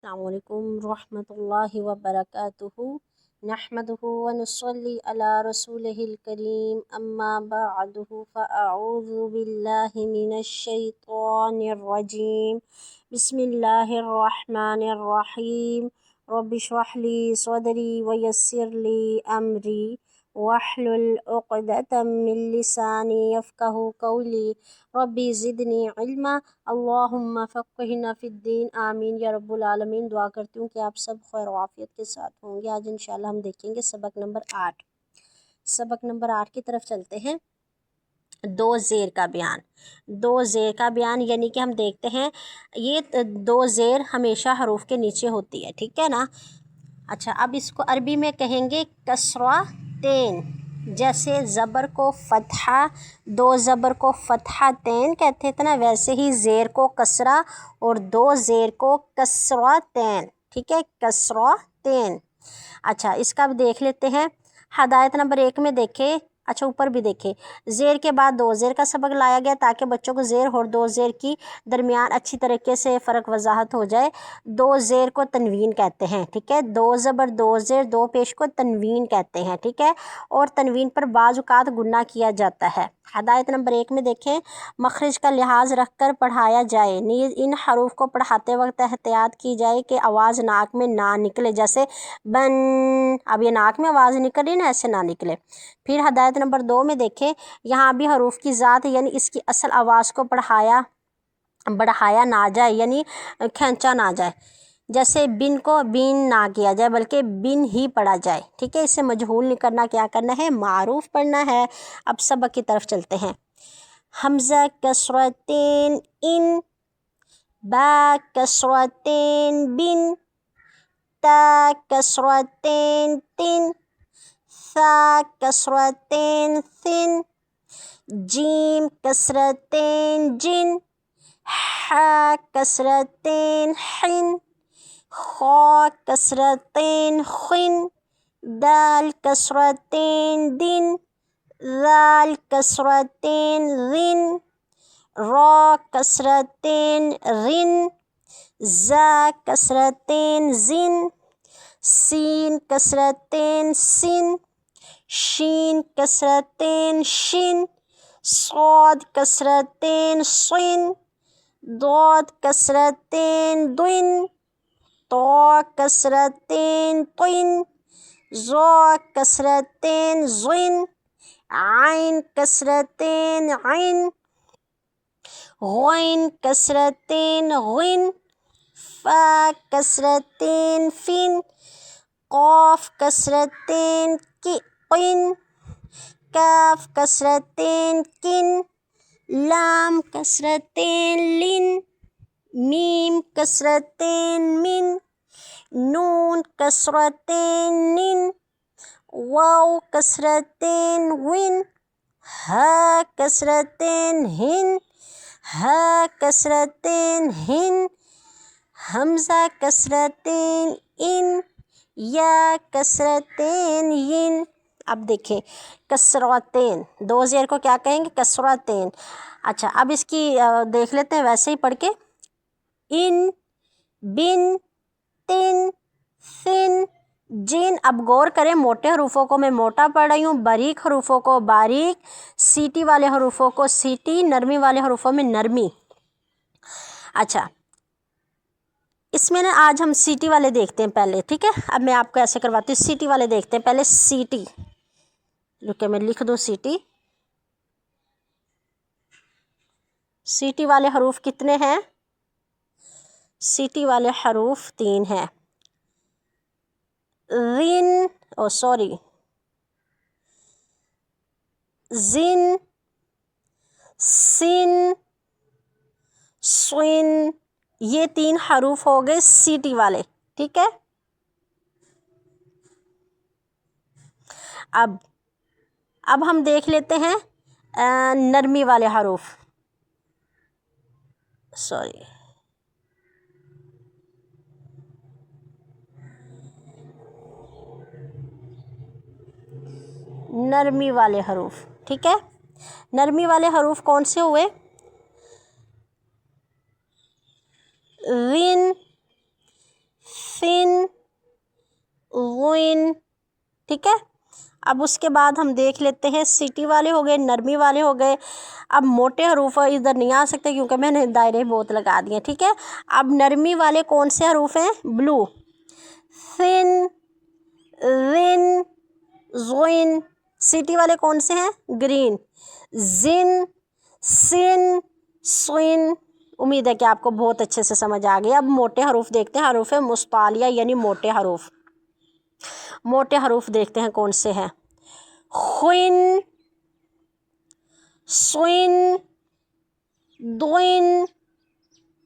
अस्सलामु अलैकुम रहमतुल्लाहि व बरकातुहू नहमदुहू व नुसल्ली अला रसूलिहिल करीम अम्मा बअदुहू फ़अऊज़ु बिल्लाहि मिनश शैतानिर रजीम बिस्मिल्लाहिर रहमानिर रहीम रब्बि इश्रह ली सदरी व यस्सिर ली अमरी वहलुल उक़दतम मिन लिसानी यफ़क़हू क़ौली रब्बी ज़िदनी इल्मा अल्लाहुम्मा फ़क़्हिना फ़िद्दीन आमीन या रब्बुल आलमीन। दुआ करती हूँ कि आप सब खैर और आफियत के साथ होंगे। आज इंशाल्लाह हम देखेंगे सबक नंबर 8। सबक नंबर 8 की तरफ चलते हैं। दो ज़ेर का बयान। दो ज़ेर का बयान यानी कि हम देखते हैं ये दो ज़ेर हमेशा हरूफ के नीचे होती है, ठीक है ना। अच्छा, अब इसको अरबी में कहेंगे कसरा तेन। जैसे ज़बर को फ़तहा, दो ज़बर को फ़तहा तेन कहते थे ना, वैसे ही ज़ेर को कसरा और दो ज़ेर को कसरा तेन, ठीक है, कसरा तेन। अच्छा, इसका अब देख लेते हैं। हदायत नंबर 1 में देखें, अच्छा ऊपर भी देखें, ज़ेर के बाद दो ज़ेर का सबक लाया गया ताकि बच्चों को ज़ेर और दो ज़ेर की दरमियान अच्छी तरीके से फ़र्क वजाहत हो जाए। दो ज़ेर को तनवीन कहते हैं, ठीक है, दो ज़बर दो ज़ेर दो पेश को तनवीन कहते हैं, ठीक है, और तनवीन पर बाज़ औक़ात गुन्ना किया जाता है। हदायत नंबर 1 में देखें, मखरज का लिहाज रख कर पढ़ाया जाए। नीज़ इन हरूफ को पढ़ाते वक्त एहतियात की जाए कि आवाज़ नाक में ना निकले, जैसे बन, अब ये नाक में आवाज़ निकल रही ना, ऐसे ना निकले। फिर हदायत नंबर 2 में देखें, यहाँ भी हरूफ की ज़ात यानी इसकी असल आवाज़ को बढ़ाया ना जाए, यानी खींचा ना जाए। जैसे बिन को बिन ना किया जाए बल्कि बिन ही पढ़ा जाए, ठीक है। इसे मजहूल नहीं करना, क्या करना है, मारूफ पढ़ना है। अब सबक की तरफ चलते हैं। हमज़ा कसरतेन इन, बा कसरतेन बिन, ता कसरतेन तिन, सा कसरतेन सिन, जीम कसरतेन जिन, हा कसरतेन हिन, खा कसरतेन खिन, दाल कसरतेन दिन, ज़ाल कसरतेन रिन, रा कसरतेन रिन, ज़ा कसरतेन जिन, सीन कसरतेन सिन, शीन कसरतेन शिन, साद कसरतेन सिन, दाद कसरतेन दुइन, ता कसरतेन तिन, ज़ा कसरतेन ज़िन, आइन कसरतेन आइन, गैन कसरतेन गिन, फ़ा कसरतेन फिन, क़ाफ कसरतेन किन, काफ कसरतेन किन, लाम कसरतेन लिन, मीम कसरतेन मिन, नून कसरतेन निन, वाव कसरतेन विन, हा कसरतेन हिन, हा कसरतेन हिन, हमज़ा कसरतेन इन, या कसरतेन यिन। अब देखें, कसरतेन, दो ज़ेर को क्या कहेंगे, कसरतेन। अच्छा, अब इसकी देख लेते हैं वैसे ही पढ़ के। इन, बिन, तिन, सिन, जिन। अब गौर करें, मोटे हरूफों को मैं मोटा पढ़ रही हूँ, बारीक हरूफों को बारीक, सीटी वाले हरूफों को सीटी, नरमी वाले हरूफों में नरमी। अच्छा, इसमें ना आज हम सीटी वाले देखते हैं पहले, ठीक है। अब मैं आपको ऐसे करवाती हूँ, सीटी वाले देखते हैं पहले। सीटी, रुके मैं लिख दूँ सीटी। सीटी वाले हरूफ कितने हैं, सीटी वाले हरूफ 3 हैं। रिन, ओ सॉरी, जिन, सिन, स्विन, ये 3 हरूफ हो गए सीटी वाले, ठीक है। अब हम देख लेते हैं नरमी वाले हरूफ, सॉरी, नरमी वाले हरूफ, ठीक है। नरमी वाले हरूफ कौन से हुए, रिन, ज़ुइन, ठीक है। अब उसके बाद हम देख लेते हैं, सिटी वाले हो गए, नरमी वाले हो गए। अब मोटे हरूफ इधर नहीं आ सकते क्योंकि मैंने दायरे बहुत लगा दिए, ठीक है। अब नरमी वाले कौन से हरूफ हैं? ब्लू, सिन, रिन, ज़ुइन। सिटी वाले कौन से हैं? ग्रीन, जिन, सिन, सुइन। उम्मीद है कि आपको बहुत अच्छे से समझ आ गया। अब मोटे हरूफ देखते हैं, हरूफ मुस्तालिया यानी मोटे हरूफ। मोटे हरूफ देखते हैं कौन से हैं। खुइन, सुइन, दुइन,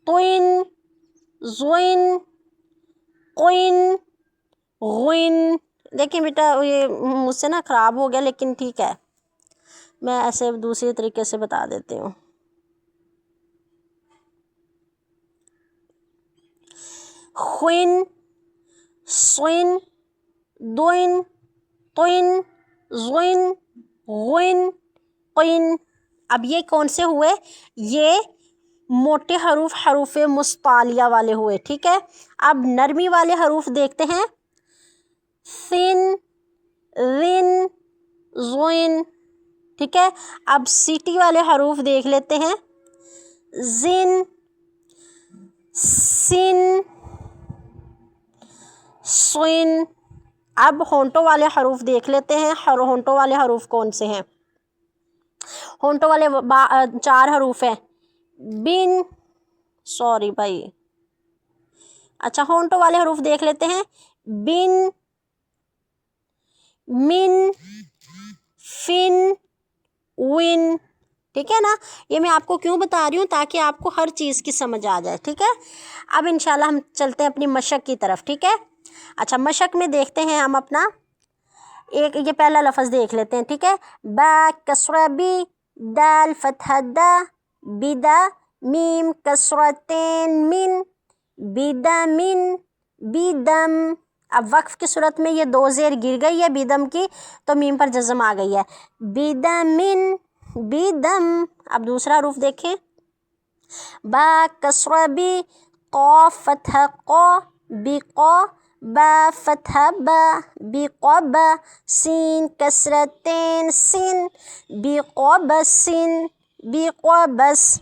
तुइन, ज़ुइन, कुइन, गुइन। देखिए बेटा ये मुझसे ना ख़राब हो गया, लेकिन ठीक है, मैं ऐसे दूसरे तरीके से बता देती हूँ। खुइन, सुइन, दुइन, तुइन, ज़ुइन, गुइन, कुइन। अब ये कौन से हुए? ये मोटे हरूफ हरूफ मुस्तालिया वाले हुए, ठीक है। अब नरमी वाले हरूफ देखते हैं, सिन, रिन, ज़ुइन, ठीक है। अब सिटी वाले हरूफ देख लेते हैं, जिन, सिन, सुइन। अब होंठों वाले हरूफ देख लेते हैं, होंठों वाले हरूफ कौन से हैं? होंठों वाले 4 हरूफ हैं, बिन, सॉरी भाई, अच्छा होंठों वाले हरूफ देख लेते हैं, बिन, मिन, फिन, विन, ठीक है ना। ये मैं आपको क्यों बता रही हूँ? ताकि आपको हर चीज़ की समझ आ जाए, ठीक है। अब इंशाल्लाह हम चलते हैं अपनी मशक की तरफ, ठीक है। अच्छा मशक में देखते हैं हम अपना एक, ये पहला लफ्ज़ देख लेते हैं, ठीक है। बा कसरा बी, दाल फतहा दा, बिदा, मीम कसरतेन मिन, बिदा मिन, बिदम। अब वक्फ की सूरत में ये 2 ज़ेर गिर गई है बिदम की, तो मीम पर जज़म आ गई है, बिदमिन, बिदम। अब दूसरा रूफ देखें, बा कसरा बी, क़ाफ़ फतहा क़ा, बिक़ा, बा फतहा बा, बिक़बा, सीन कसरतेन सिन, बिक़बसिन, बिक़बस।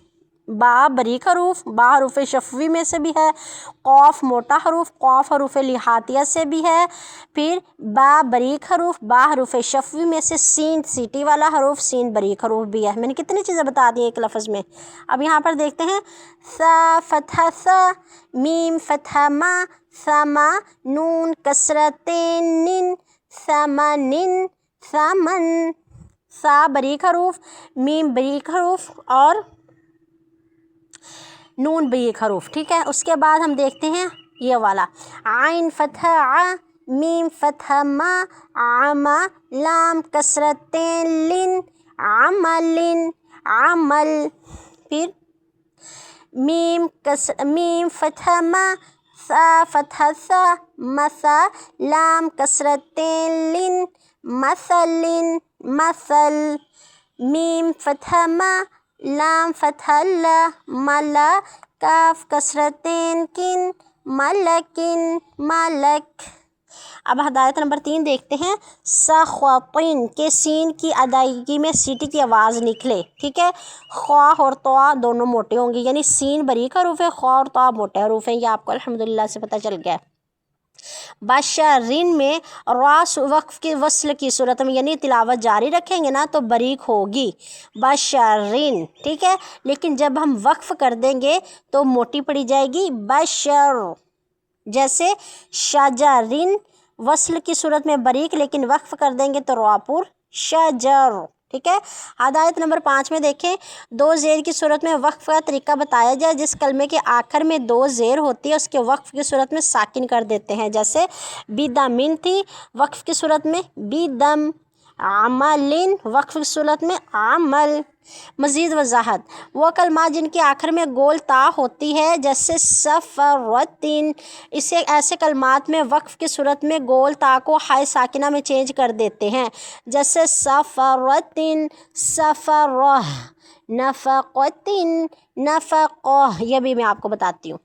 बा बरीक हरूफ, बा हरूफ शफ़वी में से भी है। क़ाफ़ मोटा हरूफ, क़ाफ़ हरूफ लिहातिया से भी है। फिर बा बरीक हरूफ, बा हरूफ शफ़वी में से। सीन सीटी वाला हरूफ, सीन बरीक हरूफ भी है। मैंने कितनी चीज़ें बता दी एक लफ्ज़ में। अब यहाँ पर देखते हैं, सा फतहा सा, मीम फतहा मा, समा, नून कसरतेन निन, समनिन, समन। सा बरीक हरूफ, मीम बरीक हरूफ और नून बरीक हरूफ, ठीक है। उसके बाद हम देखते हैं ये वाला, आइन फतहा आ, मीम फतहा मा, आमा, लाम कसरतेन लिन, अमलिन, अमल। फिर मीम फतहा मा, सा फतहा सा, मसा, लाम कसरतेन लिन, मसलिन, मसल। मीम फतहा मा, लाम फतहा ला, मला, काफ कसरतेन किन, मलकिन, मलक। अब हदायत नंबर 3 देखते हैं, सख़्वातिन के सीन की अदायगी में सीटी की आवाज़ निकले, ठीक है। ख्वा और तवा दोनों मोटे होंगे, यानी सीन बरीक हरूफ है, ख्वा और तवा मोटे हरूफ हैं। ये आपको अल्हम्दुलिल्लाह से पता चल गया। बशरिन में रास वक्फ की वस्ल की सूरत में यानी तिलावत जारी रखेंगे ना तो बरीक होगी, बशरिन, ठीक है। लेकिन जब हम वक्फ कर देंगे तो मोटी पड़ी जाएगी, बशर। जैसे शजरिन वस्ल की सूरत में बरीक, लेकिन वक्फ कर देंगे तो रापुर शजर, ठीक है। हदायत नंबर 5 में देखें, 2 ज़ेर की सूरत में वक्फ का तरीका बताया जाए। जिस कलमे के आखिर में 2 ज़ेर होती है उसके वक्फ की सूरत में साकिन कर देते हैं। जैसे बिदमिन थी, वक्फ की सूरत में बिदम, अमलिन वक्फ की सूरत में अमल। मज़ीद वजाहत, वो कलमा जिनके आखिर में गोल ता होती है जैसे सफ़रतिन, इसे ऐसे कलमात में वक्फ की सूरत में गोल ता को हाय साकिना में चेंज कर देते हैं। जैसे सफ़रतिन, सफ़रह, नफ़क़तिन, नफ़क़ह। यह भी मैं आपको बताती हूँ।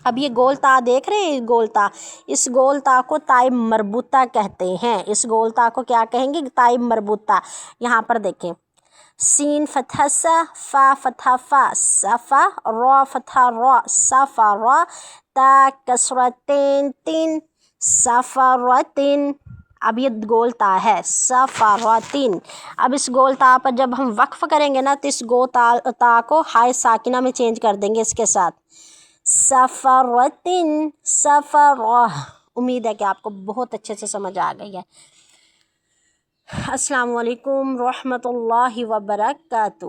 اب یہ گول تا دیکھ رہے ہیں، گول تا، اس گول تا کو تائب مربوطہ کہتے ہیں، اس گول تا کو کیا کہیں گے؟ تائب مربوطہ۔ یہاں پر دیکھیں، سین فتح سا، فا فتح فا، صفا، را فتح را، صفا را، تا کسرتین تین، سفرتن۔ اب یہ گول تا ہے، سفرتن۔ اب اس گول تا پر جب ہم وقف کریں گے نا تو اس گول تا کو ہائے ساکنہ میں چینج کر دیں گے اس کے ساتھ، سفرتن، سفرہ۔ امید ہے کہ آپ کو بہت اچھے سے سمجھ آ گئی ہے۔ السلام علیکم ورحمۃ اللہ وبرکاتہ۔